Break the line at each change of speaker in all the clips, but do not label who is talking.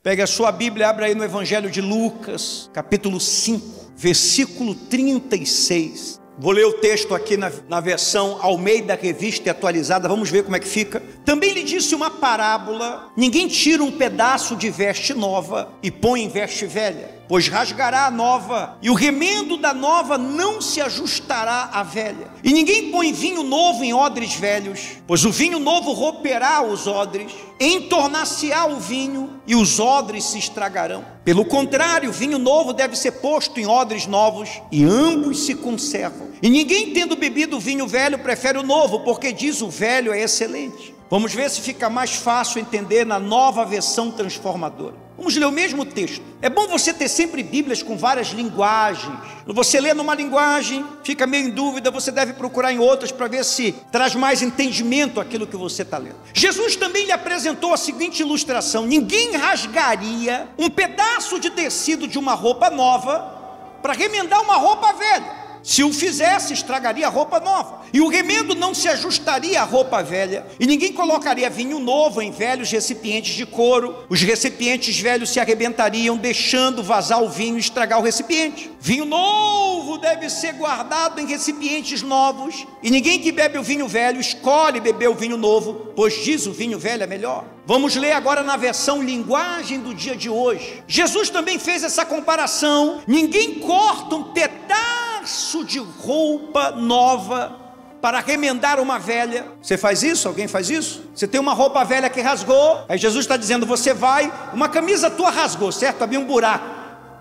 Pegue a sua Bíblia, abra aí no Evangelho de Lucas, capítulo 5, versículo 36. Vou ler o texto aqui na versão Almeida Revista e Atualizada, vamos ver como é que fica. Também lhe disse uma parábola: ninguém tira um pedaço de veste nova e põe em veste velha, pois rasgará a nova, e o remendo da nova não se ajustará à velha. E ninguém põe vinho novo em odres velhos, pois o vinho novo romperá os odres, entornar-se-á o vinho, e os odres se estragarão. Pelo contrário, o vinho novo deve ser posto em odres novos, e ambos se conservam. E ninguém, tendo bebido o vinho velho, prefere o novo, porque diz: o velho é excelente. Vamos ver se fica mais fácil entender na nova versão transformadora. Vamos ler o mesmo texto. É bom você ter sempre Bíblias com várias linguagens. Você lê numa linguagem, fica meio em dúvida, você deve procurar em outras para ver se traz mais entendimento aquilo que você está lendo. Jesus também lhe apresentou a seguinte ilustração: ninguém rasgaria um pedaço de tecido de uma roupa nova para remendar uma roupa velha. Se o fizesse, estragaria a roupa nova, e o remendo não se ajustaria à roupa velha. E ninguém colocaria vinho novo em velhos recipientes de couro. Os recipientes velhos se arrebentariam, deixando vazar o vinho e estragar o recipiente. Vinho novo deve ser guardado em recipientes novos, e ninguém que bebe o vinho velho escolhe beber o vinho novo, pois diz: o vinho velho é melhor. Vamos ler agora na versão linguagem do dia de hoje. Jesus também fez essa comparação: ninguém corta um pedaço de roupa nova para remendar uma velha. Você faz isso? Alguém faz isso? Você tem uma roupa velha que rasgou, aí Jesus está dizendo: você vai, uma camisa tua rasgou, certo? Abriu um buraco,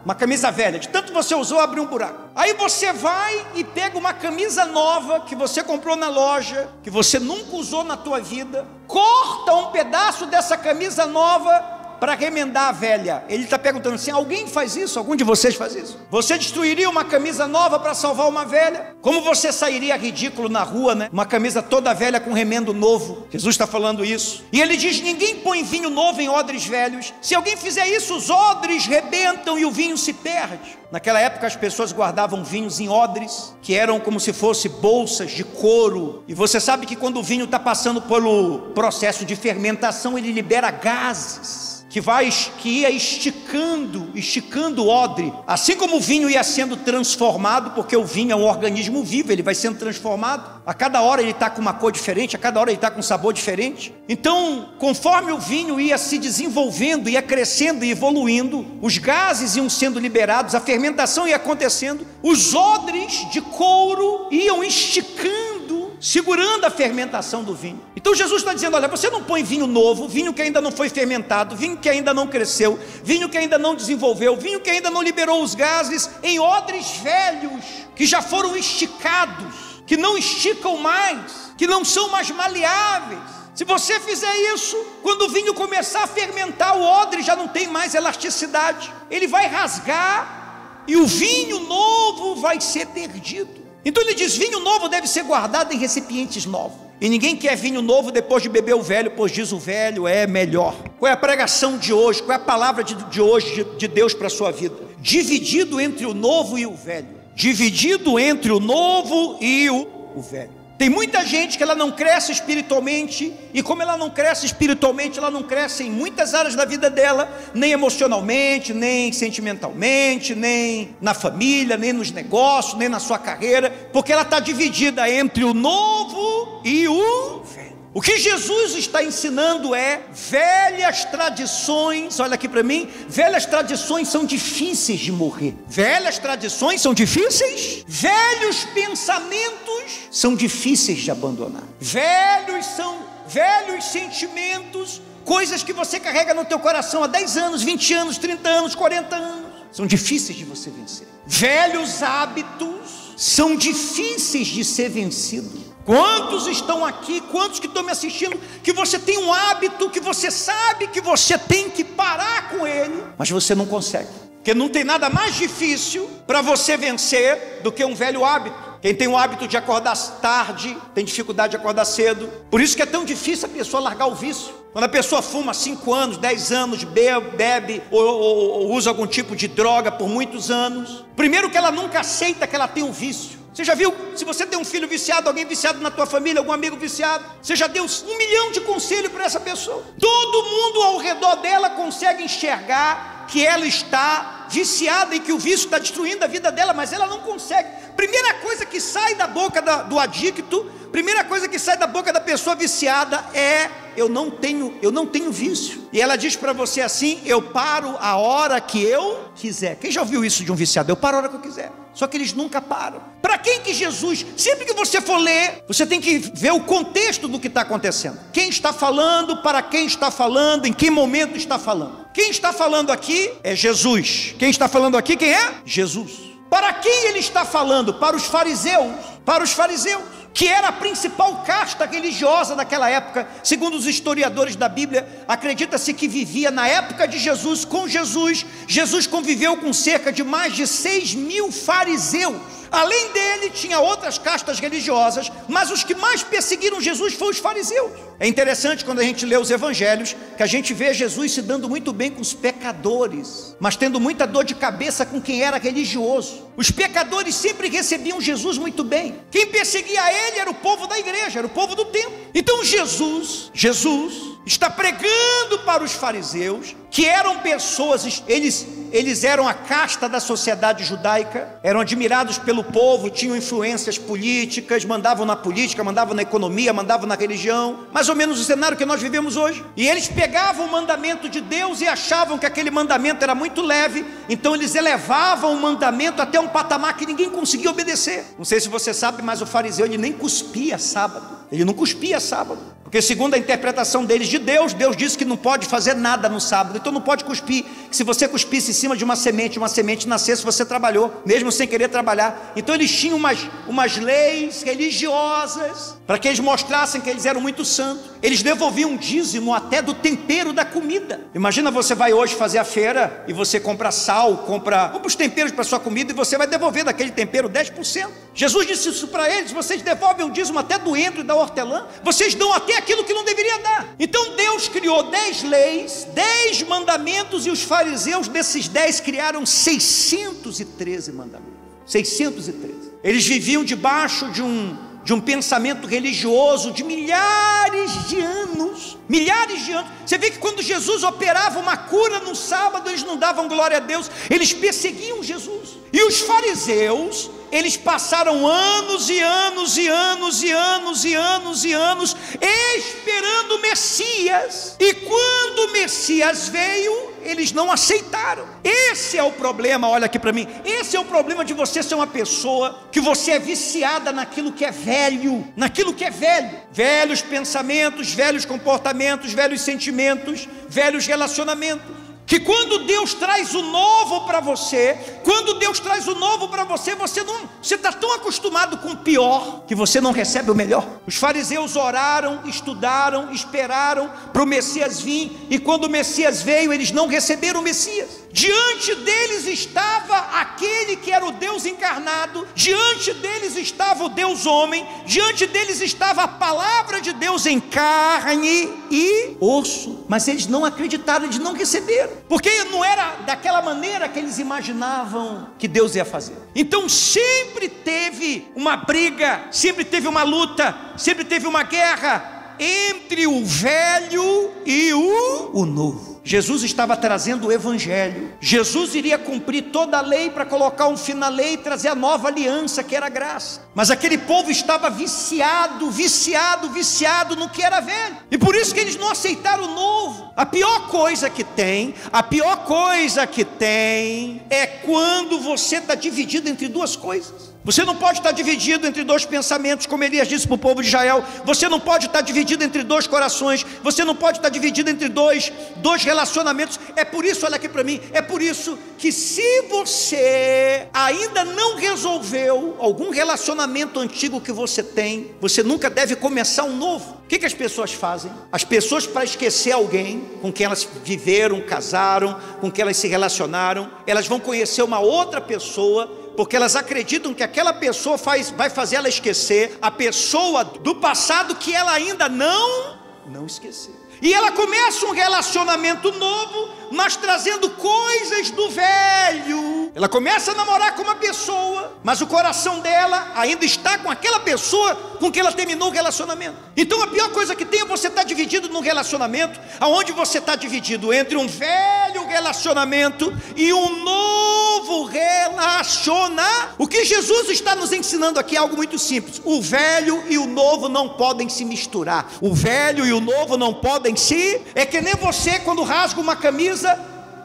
uma camisa velha, de tanto você usou, abriu um buraco. Aí você vai e pega uma camisa nova que você comprou na loja, que você nunca usou na tua vida, corta um pedaço dessa camisa nova para remendar a velha. Ele está perguntando assim: alguém faz isso? Algum de vocês faz isso? Você destruiria uma camisa nova para salvar uma velha? Como você sairia ridículo na rua, né? Uma camisa toda velha com remendo novo. Jesus está falando isso. E ele diz: ninguém põe vinho novo em odres velhos. Se alguém fizer isso, os odres rebentam e o vinho se perde. Naquela época as pessoas guardavam vinhos em odres, que eram como se fossem bolsas de couro. E você sabe que quando o vinho está passando pelo processo de fermentação, ele libera gases que ia esticando o odre. Assim como o vinho ia sendo transformado, porque o vinho é um organismo vivo, ele vai sendo transformado. A cada hora ele está com uma cor diferente, a cada hora ele está com um sabor diferente. Então, conforme o vinho ia se desenvolvendo, ia crescendo e evoluindo, os gases iam sendo liberados, a fermentação ia acontecendo, os odres de couro iam esticando, segurando a fermentação do vinho. Então Jesus está dizendo: olha, você não põe vinho novo, vinho que ainda não foi fermentado, vinho que ainda não cresceu, vinho que ainda não desenvolveu, vinho que ainda não liberou os gases, em odres velhos, que já foram esticados, que não esticam mais, que não são mais maleáveis. Se você fizer isso, quando o vinho começar a fermentar, o odre já não tem mais elasticidade, ele vai rasgar e o vinho novo vai ser perdido. Então ele diz: vinho novo deve ser guardado em recipientes novos. E ninguém quer vinho novo depois de beber o velho, pois diz: o velho é melhor. Qual é a pregação de hoje? Qual é a palavra de hoje de Deus para a sua vida? Dividido entre o novo e o velho. Dividido entre o novo e o velho. Tem muita gente que ela não cresce espiritualmente, e como ela não cresce espiritualmente, ela não cresce em muitas áreas da vida dela, nem emocionalmente, nem sentimentalmente, nem na família, nem nos negócios, nem na sua carreira, porque ela está dividida entre o novo e o velho. O que Jesus está ensinando é: velhas tradições, olha aqui para mim, velhas tradições são difíceis de morrer. Velhas tradições são difíceis, velhos pensamentos são difíceis de abandonar. Velhos sentimentos, coisas que você carrega no teu coração há 10 anos, 20 anos, 30 anos, 40 anos, são difíceis de você vencer. Velhos hábitos são difíceis de ser vencidos. Quantos estão aqui, quantos que estão me assistindo, que você tem um hábito que você sabe que você tem que parar com ele, mas você não consegue? Porque não tem nada mais difícil para você vencer do que um velho hábito. Quem tem o hábito de acordar tarde, tem dificuldade de acordar cedo. Por isso que é tão difícil a pessoa largar o vício. Quando a pessoa fuma 5 anos, 10 anos, bebe ou usa algum tipo de droga por muitos anos, primeiro que ela nunca aceita que ela tem um vício. Você já viu, se você tem um filho viciado, alguém viciado na tua família, algum amigo viciado, você já deu 1 milhão de conselhos para essa pessoa. Todo mundo ao redor dela consegue enxergar que ela está viciada e que o vício está destruindo a vida dela, mas ela não consegue. Primeira coisa que sai da boca do adicto, primeira coisa que sai da boca da pessoa viciada é: eu não tenho vício. E ela diz para você assim: eu paro a hora que eu quiser. Quem já ouviu isso de um viciado? Eu paro a hora que eu quiser. Só que eles nunca param. Para quem que Jesus, sempre que você for ler, você tem que ver o contexto do que está acontecendo. Quem está falando, para quem está falando, em que momento está falando. Quem está falando aqui é Jesus. Quem está falando aqui, quem é? Jesus. Para quem ele está falando? Para os fariseus. Para os fariseus, que era a principal casta religiosa daquela época. Segundo os historiadores da Bíblia, acredita-se que vivia na época de Jesus, com Jesus. Jesus conviveu com cerca de mais de 6.000 fariseus. Além dele, tinha outras castas religiosas, mas os que mais perseguiram Jesus foram os fariseus. É interessante quando a gente lê os evangelhos, que a gente vê Jesus se dando muito bem com os pecadores, mas tendo muita dor de cabeça com quem era religioso. Os pecadores sempre recebiam Jesus muito bem. Quem perseguia ele era o povo da igreja, era o povo do templo. Então Jesus está pregando para os fariseus, que eram pessoas, eles eram a casta da sociedade judaica, eram admirados pelo povo, tinham influências políticas, mandavam na política, mandavam na economia, mandavam na religião, mais ou menos o cenário que nós vivemos hoje. E eles pegavam o mandamento de Deus e achavam que aquele mandamento era muito leve, então eles elevavam o mandamento até um patamar que ninguém conseguia obedecer. Não sei se você sabe, mas o fariseu, ele nem cuspia sábado. Ele não cuspia sábado, porque segundo a interpretação deles de Deus, Deus disse que não pode fazer nada no sábado, então não pode cuspir. Que se você cuspisse em cima de uma semente nascesse, você trabalhou, mesmo sem querer trabalhar. Então eles tinham umas leis religiosas, para que eles mostrassem que eles eram muito santos. Eles devolviam um dízimo até do tempero da comida. Imagina, você vai hoje fazer a feira, e você compra sal, compra os temperos para sua comida, e você vai devolver daquele tempero 10%. Jesus disse isso para eles: vocês devolvem um dízimo até do endro e da hortelã, vocês dão até aquilo que não deveria dar. Então Deus criou 10 leis, 10 mandamentos, e os fariseus desses 10 criaram 613 mandamentos. 613. Eles viviam debaixo de um pensamento religioso de milhares de anos. Milhares de anos. Você vê que quando Jesus operava uma cura no sábado, eles não davam glória a Deus, eles perseguiam Jesus. E os fariseus, eles passaram anos e anos e anos e anos e anos e anos esperando o Messias. E quando o Messias veio, eles não aceitaram. Esse é o problema, olha aqui para mim. Esse é o problema de você ser uma pessoa que você é viciada naquilo que é velho. Naquilo que é velho. Velhos pensamentos, velhos comportamentos, velhos sentimentos, velhos relacionamentos. Que quando Deus traz o novo para você, você está tão acostumado com o pior, que você não recebe o melhor. Os fariseus oraram, estudaram, esperaram para o Messias vir, e quando o Messias veio, eles não receberam o Messias. Diante deles estava aquele que era o Deus encarnado, diante deles estava o Deus homem, diante deles estava a palavra de Deus em carne e osso, mas eles não acreditaram, eles não receberam, porque não era daquela maneira que eles imaginavam que Deus ia fazer. Então sempre teve uma briga, sempre teve uma luta, sempre teve uma guerra entre o velho e o novo. Jesus estava trazendo o evangelho. Jesus iria cumprir toda a lei para colocar um fim na lei e trazer a nova aliança, que era a graça. Mas aquele povo estava viciado no que era velho. E por isso que eles não aceitaram o novo. A pior coisa que tem é quando você está dividido entre duas coisas. Você não pode estar dividido entre dois pensamentos, como Elias disse para o povo de Israel. Você não pode estar dividido entre dois corações. Você não pode estar dividido entre dois relacionamentos. É por isso, olha aqui para mim, é por isso que se você ainda não resolveu algum relacionamento antigo que você tem, você nunca deve começar um novo. O que as pessoas fazem? As pessoas, para esquecer alguém com quem elas viveram, casaram, com quem elas se relacionaram, elas vão conhecer uma outra pessoa, porque elas acreditam que aquela pessoa vai fazer ela esquecer a pessoa do passado que ela ainda não esqueceu. E ela começa um relacionamento novo, mas trazendo coisas do velho. Ela começa a namorar com uma pessoa, mas o coração dela ainda está com aquela pessoa com que ela terminou o relacionamento. Então a pior coisa que tem é você estar dividido num relacionamento, aonde você está dividido entre um velho relacionamento e um novo relacionamento. O que Jesus está nos ensinando aqui é algo muito simples: o velho e o novo não podem se misturar. O velho e o novo não podem se... É que nem você quando rasga uma camisa,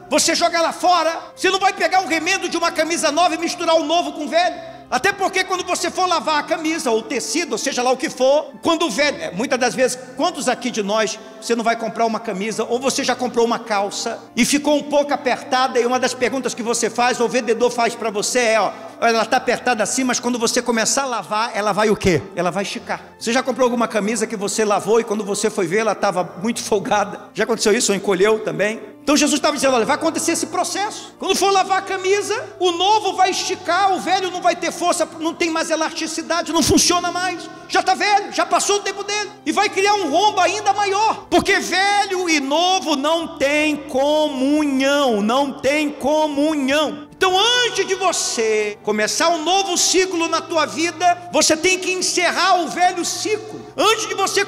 você joga ela fora. Você não vai pegar o remendo de uma camisa nova e misturar o novo com o velho. Até porque quando você for lavar a camisa, ou o tecido, ou seja lá o que for, quando o velho... Muitas das vezes, quantos aqui de nós, você não vai comprar uma camisa, ou você já comprou uma calça, e ficou um pouco apertada, e uma das perguntas que você faz, ou o vendedor faz para você é, ó, ela está apertada assim, mas quando você começar a lavar, ela vai o quê? Ela vai esticar. Você já comprou alguma camisa que você lavou, e quando você foi ver, ela estava muito folgada? Já aconteceu isso, ou encolheu também? Então Jesus estava dizendo, olha, vai acontecer esse processo. Quando for lavar a camisa, o novo vai esticar, o velho não vai ter força, não tem mais elasticidade, não funciona mais. Já está velho, já passou o tempo dele. E vai criar um rombo ainda maior. Porque velho e novo não tem comunhão, não tem comunhão. Então antes de você começar um novo ciclo na tua vida, você tem que encerrar o velho ciclo. Antes de você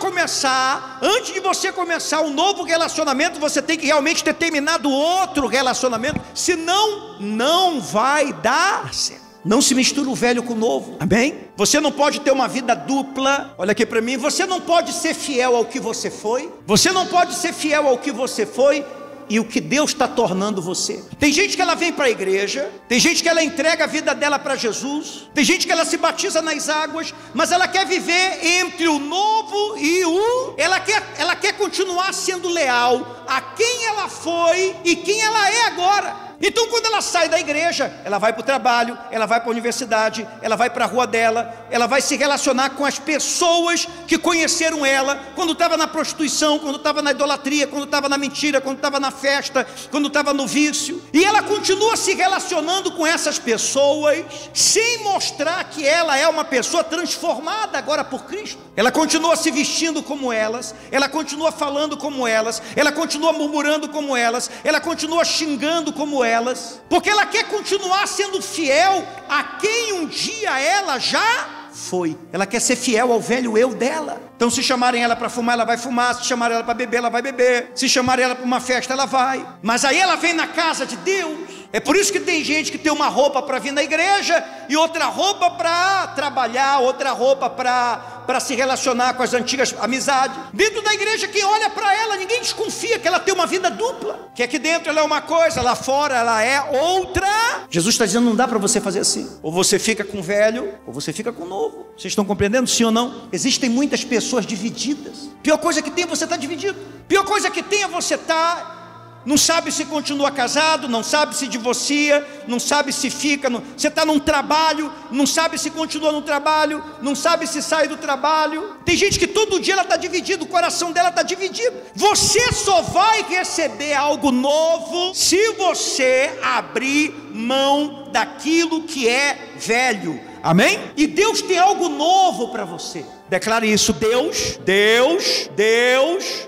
começar um novo relacionamento, você tem que realmente ter terminado outro relacionamento, senão não vai dar certo. Não se mistura o velho com o novo, amém? Você não pode ter uma vida dupla. Olha aqui para mim, você não pode ser fiel ao que você foi. Você não pode ser fiel ao que você foi e o que Deus está tornando você. Tem gente que ela vem para a igreja, tem gente que ela entrega a vida dela para Jesus, tem gente que ela se batiza nas águas, mas ela quer viver entre o novo e o... Ela quer continuar sendo leal a quem ela foi e quem ela é agora. Então quando ela sai da igreja, ela vai para o trabalho, ela vai para a universidade, ela vai para a rua dela, ela vai se relacionar com as pessoas que conheceram ela quando estava na prostituição, quando estava na idolatria, quando estava na mentira, quando estava na festa, quando estava no vício. E ela continua se relacionando com essas pessoas sem mostrar que ela é uma pessoa transformada agora por Cristo. Ela continua se vestindo como elas, ela continua falando como elas, ela continua murmurando como elas, ela continua xingando como elas, porque ela quer continuar sendo fiel a quem um dia ela já foi. Ela quer ser fiel ao velho eu dela. Então se chamarem ela para fumar, ela vai fumar. Se chamarem ela para beber, ela vai beber. Se chamarem ela para uma festa, ela vai. Mas aí ela vem na casa de Deus. É por isso que tem gente que tem uma roupa para vir na igreja e outra roupa para trabalhar, outra roupa para se relacionar com as antigas amizades. Dentro da igreja, quem olha para ela, ninguém desconfia que ela tem uma vida dupla, que aqui dentro ela é uma coisa, lá fora ela é outra. Jesus está dizendo, não dá para você fazer assim. Ou você fica com o velho, ou você fica com o novo. Vocês estão compreendendo, sim ou não? Existem muitas pessoas divididas. Pior coisa que tem é você estar dividido. Pior coisa que tem é você estar... Não sabe se continua casado, não sabe se divorcia, não sabe se fica, você está num trabalho, não sabe se continua no trabalho, não sabe se sai do trabalho. Tem gente que todo dia ela está dividida, o coração dela está dividido. Você só vai receber algo novo se você abrir mão daquilo que é velho, amém? E Deus tem algo novo para você. Declare isso, Deus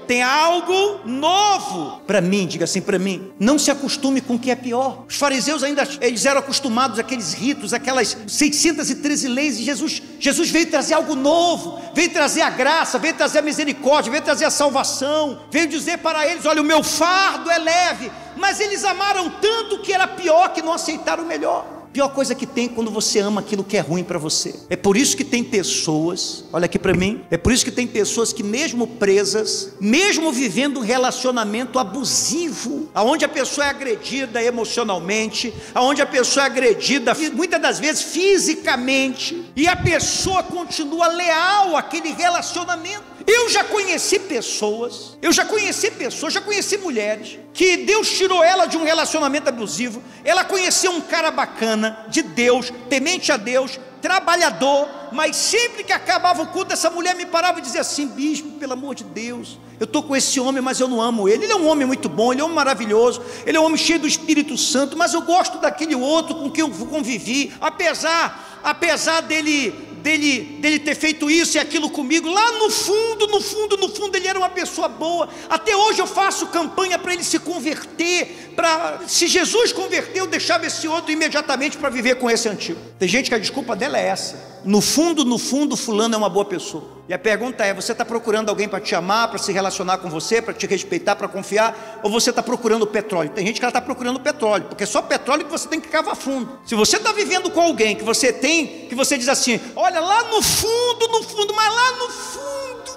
tem algo novo para mim. Diga assim para mim, não se acostume com o que é pior. Os fariseus ainda, eles eram acostumados àqueles ritos, aquelas 613 leis, e Jesus veio trazer algo novo, veio trazer a graça, veio trazer a misericórdia, veio trazer a salvação, veio dizer para eles, olha, o meu fardo é leve. Mas eles amaram tanto que era pior, que não aceitaram o melhor. Pior coisa que tem quando você ama aquilo que é ruim para você. É por isso que tem pessoas, olha aqui para mim, é por isso que tem pessoas que mesmo presas, mesmo vivendo um relacionamento abusivo, aonde a pessoa é agredida emocionalmente, aonde a pessoa é agredida muitas das vezes fisicamente, e a pessoa continua leal àquele relacionamento. Eu já conheci mulheres que Deus tirou ela de um relacionamento abusivo. Ela conheceu um cara bacana, de Deus, temente a Deus, trabalhador, mas sempre que acabava o culto, essa mulher me parava e dizia assim, bispo, pelo amor de Deus, eu estou com esse homem, mas eu não amo ele. Ele é um homem muito bom, ele é um homem maravilhoso, ele é um homem cheio do Espírito Santo, mas eu gosto daquele outro com quem eu convivi, apesar dele dele ter feito isso e aquilo comigo. Lá no fundo, ele era uma pessoa boa. Até hoje eu faço campanha para ele se converter. Se Jesus converter, eu deixava esse outro imediatamente para viver com esse antigo. Tem gente que a desculpa dela é essa. No fundo, fulano é uma boa pessoa. E a pergunta é, você está procurando alguém para te amar, para se relacionar com você, para te respeitar, para confiar? Ou você está procurando petróleo? Tem gente que ela está procurando petróleo, porque é só petróleo que você tem que cavar fundo. Se você está vivendo com alguém que você diz assim, olha, lá no fundo, mas lá no fundo,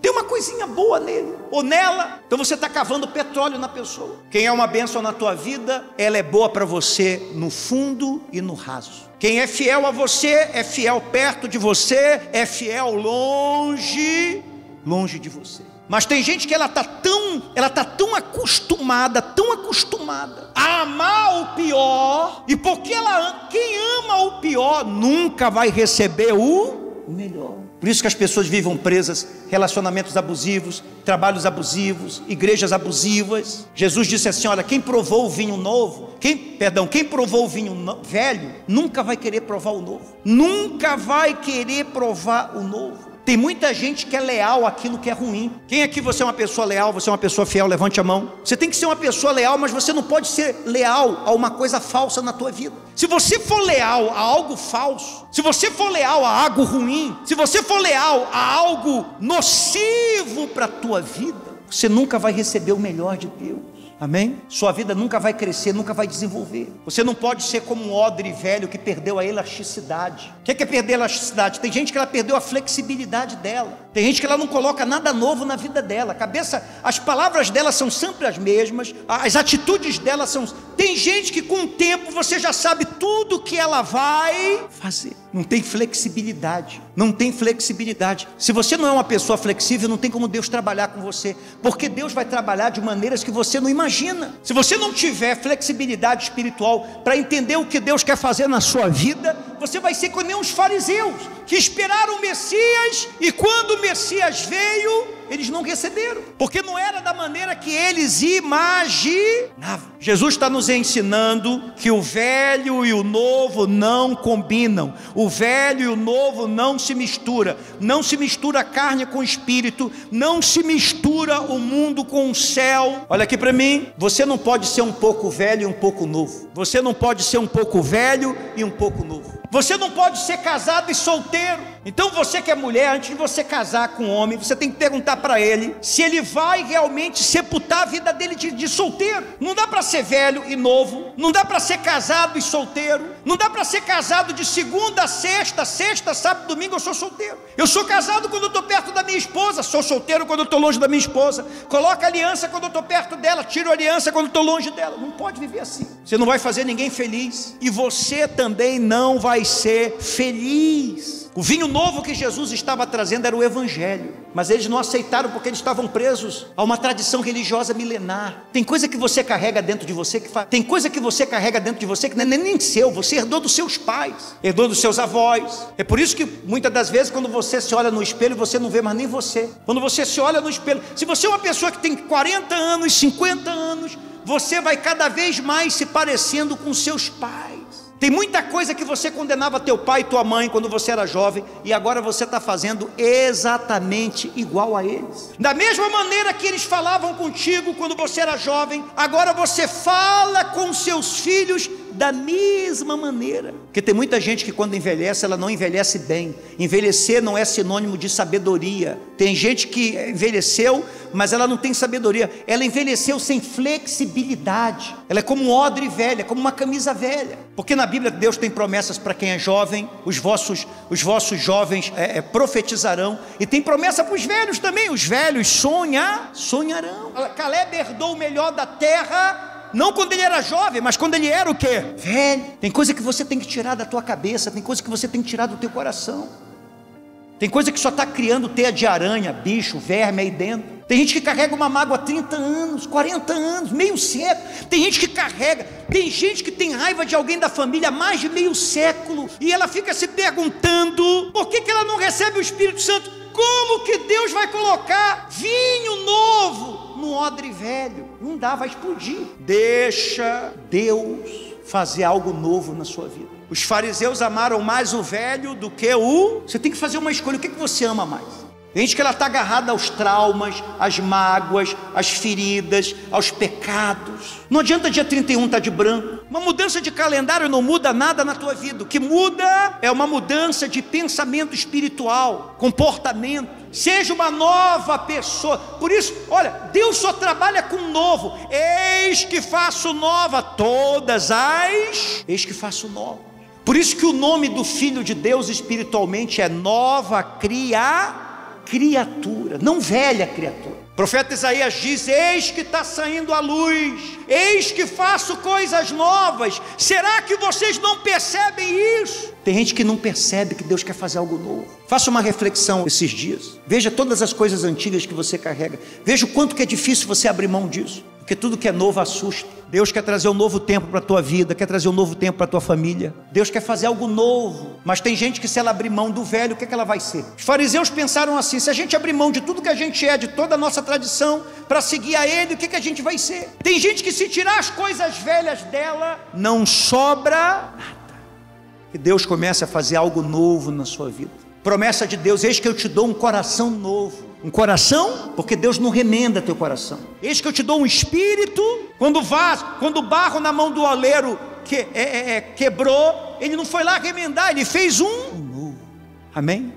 tem uma coisinha boa nele ou nela, então você está cavando petróleo na pessoa. Quem é uma bênção na tua vida, ela é boa para você no fundo e no raso. Quem é fiel a você, é fiel perto de você, é fiel longe de você. Mas tem gente que ela tá tão acostumada a amar o pior, e porque quem ama o pior nunca vai receber o melhor. Por isso que as pessoas vivem presas, relacionamentos abusivos, trabalhos abusivos, igrejas abusivas. Jesus disse assim, olha, quem provou o vinho novo, quem provou o vinho velho, nunca vai querer provar o novo. Nunca vai querer provar o novo. Tem muita gente que é leal àquilo que é ruim. Quem aqui você é uma pessoa leal, você é uma pessoa fiel? Levante a mão. Você tem que ser uma pessoa leal, mas você não pode ser leal a uma coisa falsa na tua vida. Se você for leal a algo falso, se você for leal a algo ruim, se você for leal a algo nocivo para a tua vida, você nunca vai receber o melhor de Deus. Amém? Sua vida nunca vai crescer, nunca vai desenvolver. Você não pode ser como um odre velho que perdeu a elasticidade. O que é perder a elasticidade? Tem gente que ela perdeu a flexibilidade dela. Tem gente que ela não coloca nada novo na vida dela. As palavras dela são sempre as mesmas, as atitudes dela são... Tem gente que com o tempo você já sabe tudo que ela vai fazer. Não tem flexibilidade. Não tem flexibilidade. Se você não é uma pessoa flexível, não tem como Deus trabalhar com você, porque Deus vai trabalhar de maneiras que você não imagina. Se você não tiver flexibilidade espiritual para entender o que Deus quer fazer na sua vida, você vai ser como os fariseus que esperaram o Messias, e quando o Messias veio, eles não receberam, porque não era da maneira que eles imaginavam. Jesus está nos ensinando que o velho e o novo não combinam. O velho e o novo não se mistura. Não se mistura a carne com o espírito. Não se mistura o mundo com o céu. Olha aqui para mim. Você não pode ser um pouco velho e um pouco novo. Você não pode ser um pouco velho e um pouco novo. Você não pode ser casado e solteiro. Então você que é mulher, antes de você casar com um homem, você tem que perguntar para ele se ele vai realmente sepultar a vida dele de solteiro. Não dá para ser velho e novo. Não dá para ser casado e solteiro. Não dá para ser casado de segunda a sexta, sábado, domingo eu sou solteiro. Eu sou casado quando eu estou perto da minha esposa, sou solteiro quando eu estou longe da minha esposa. Coloca aliança quando eu estou perto dela, tiro a aliança quando eu estou longe dela. Não pode viver assim. Você não vai fazer ninguém feliz, e você também não vai ser feliz. O vinho novo que Jesus estava trazendo era o Evangelho, mas eles não aceitaram porque eles estavam presos a uma tradição religiosa milenar. Tem coisa que você carrega dentro de você tem coisa que você carrega dentro de você que não é nem seu, você herdou dos seus pais, herdou dos seus avós. É por isso que muitas das vezes quando você se olha no espelho, você não vê mais nem você. Quando você se olha no espelho, se você é uma pessoa que tem 40 anos, 50 anos, você vai cada vez mais se parecendo com seus pais. Tem muita coisa que você condenava teu pai e tua mãe quando você era jovem, e agora você está fazendo exatamente igual a eles. Da mesma maneira que eles falavam contigo quando você era jovem, agora você fala com seus filhos da mesma maneira. Porque tem muita gente que quando envelhece, ela não envelhece bem. Envelhecer não é sinônimo de sabedoria. Tem gente que envelheceu, mas ela não tem sabedoria. Ela envelheceu sem flexibilidade. Ela é como um odre velho, é como uma camisa velha. Porque na Bíblia Deus tem promessas para quem é jovem. Os vossos jovens profetizarão. E tem promessa para os velhos também. Os velhos sonharão. Caleb herdou o melhor da terra, não quando ele era jovem, mas quando ele era o quê? Velho. Tem coisa que você tem que tirar da tua cabeça, tem coisa que você tem que tirar do teu coração. Tem coisa que só está criando teia de aranha, bicho, verme aí dentro. Tem gente que carrega uma mágoa há 30 anos, 40 anos, meio século. Tem gente que carrega, tem gente que tem raiva de alguém da família há mais de meio século, e ela fica se perguntando por que ela não recebe o Espírito Santo. Como que Deus vai colocar vinho novo no odre velho? Não dá, vai explodir. Deixa Deus fazer algo novo na sua vida. Os fariseus amaram mais o velho do que o... Você tem que fazer uma escolha, o que você ama mais? Tem gente que ela está agarrada aos traumas, às mágoas, às feridas, aos pecados. Não adianta dia 31 estar de branco. Uma mudança de calendário não muda nada na tua vida. O que muda é uma mudança de pensamento espiritual, comportamento. Seja uma nova pessoa. Por isso, olha, Deus só trabalha com novo. Eis que faço nova todas as... Eis que faço nova. Por isso que o nome do Filho de Deus espiritualmente é nova criatura, não velha criatura. O profeta Isaías diz: eis que está saindo a luz, eis que faço coisas novas. Será que vocês não percebem isso? Tem gente que não percebe que Deus quer fazer algo novo. Faça uma reflexão esses dias, veja todas as coisas antigas que você carrega, veja o quanto que é difícil você abrir mão disso, porque tudo que é novo assusta. Deus quer trazer um novo tempo para a tua vida, quer trazer um novo tempo para a tua família. Deus quer fazer algo novo, mas tem gente que se ela abrir mão do velho, o que ela vai ser? Os fariseus pensaram assim: se a gente abrir mão de tudo que a gente é, de toda a nossa tradição, para seguir a Ele, o que a gente vai ser? Tem gente que se tirar as coisas velhas dela, não sobra nada. Que Deus comece a fazer algo novo na sua vida. Promessa de Deus: eis que eu te dou um coração novo. Um coração, porque Deus não remenda teu coração. Eis que eu te dou um espírito. Quando o barro na mão do oleiro quebrou, ele não foi lá remendar, ele fez um novo. Amém?